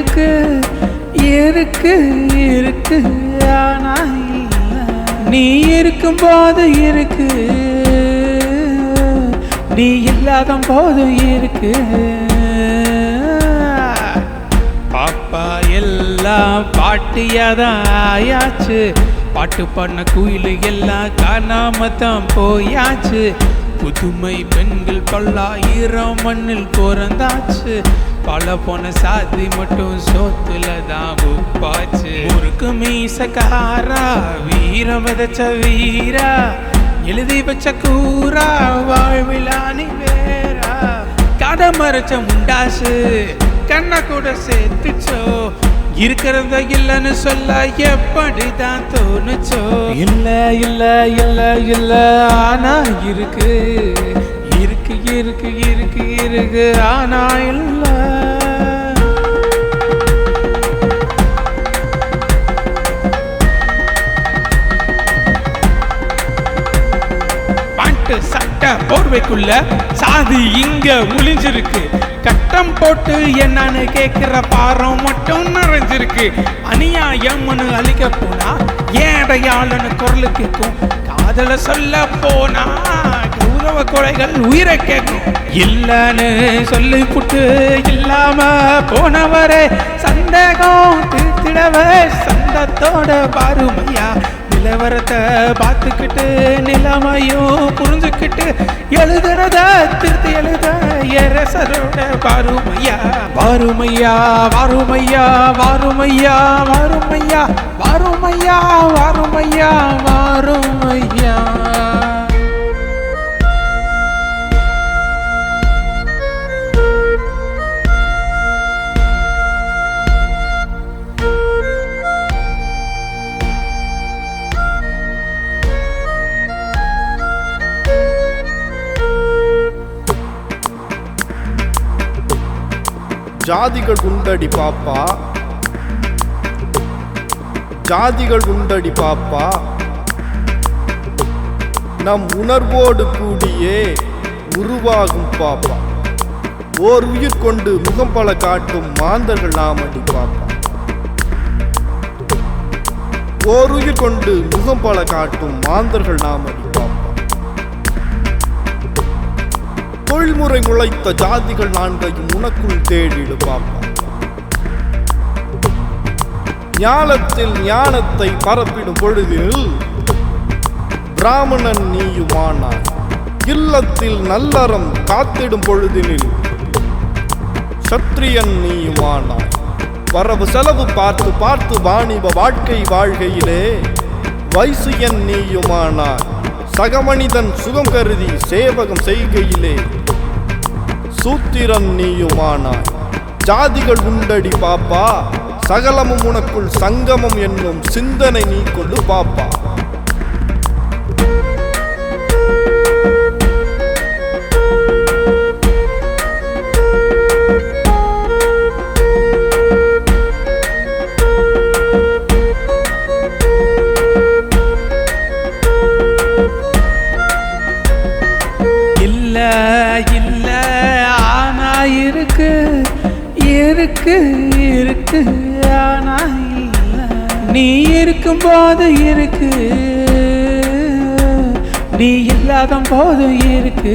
இருக்கு இருக்கு இருக்கு ஆனா இல்ல நீ இருக்கும்போது இருக்கு நீ இல்லாத போது இருக்கு பாப்பா எல்லாம் பாட்டியாதான் ஆயாச்சு பாட்டு பண்ண குயிலு எல்லாம் காணாம தான் போயாச்சு புதுமை பெண்கள் 1000 மண்ணில் பிறந்தாச்சு பல போன சாதி மட்டும் சோத்துல தான் உப்பாச்சு ஊருக்கு மீசக்காரா வீரம் விதைச்ச வீரா எழுதி வச்ச கூரா வாழ்விலானி வேறா கதை மறைச்ச முண்டாசு கண்ணை கூட சேர்த்துச்சோ இருக்கிறத இல்லைன்னு சொல்ல எப்படிதான் தோணுச்சோ இல்ல இல்ல இல்ல இல்ல ஆனா இருக்கு இருக்கு இருக்கு இருக்கு இருக்கு ஆனா இல்ல பாட்டு சட்டை போர்வைக்குள்ள சாதி இங்க ஒளிஞ்சிருக்கு கட்டம் போட்டு என்னன்னு கேட்கிற பாரம் மட்டும் நிறைஞ்சிருக்கு அநியாயம்னு அழிக்க போனா ஏடையாளன்னு குரல் கேட்கும் காதல சொல்ல போனா கௌரவ கொலைகள் உயிரை கேட்கும் இல்லன்னு சொல்லி புட்டு இல்லாம போனவரே சந்தேகம் தீர்த்திடவே சந்தத்தோட பாருமையா நிலவரத்தை பார்த்துக்கிட்டு நிலைமையும் புரிஞ்சுக்கிட்டு எழுதுறத திருத்தி எழுத அரசரோட வாருமையா வாருமையா வாருமையா வாருமையா வாருமையா வாருமையா வாருமையா வாருமையா ஜாதிகள் உண்டடி பாப்பா ஜாதிகள் உண்டடி பாப்பா நம் உணர்வோடு கூடியே உருவாகும் பாப்பா ஓர் உயிர் கொண்டு முகம் பல காட்டும் மாந்தர்கள் நாமடி பாப்பா ஓர் உயிர் கொண்டு முகம் பல காட்டும் மாந்தர்கள் நாமடி பாப்பா தொழில்முறை முளைத்த ஜாதிகள் 4ஐயும் உனக்குள் தேடிடு பாப்பா ஞானத்தில் ஞானத்தை பரப்பிடும் பொழுதில் பிராமணன் நீயுமானாய் இல்லத்தில் நல்லறம் காத்திடும் பொழுதினில் சத்திரியன் நீயுமானாய் வரவு செலவு பார்த்து பார்த்து வாணிப வாழ்க்கை வாழ்கையிலே வைசியன் நீயுமானாய் சகமனிதன் சுகம் கருதி சேவகம் செய்கையிலே சூத்திரன் நீயுமானாய் ஜாதிகள் உண்டடி பாப்பா சகலமும் உனக்குள் சங்கமம் என்னும் சிந்தனை நீ கொண்டு பாப்பா இருக்கு இருக்கு இருக்கு ஆனா இல்ல நீ இருக்கும்போது இருக்கு நீ இல்லாத போது இருக்கு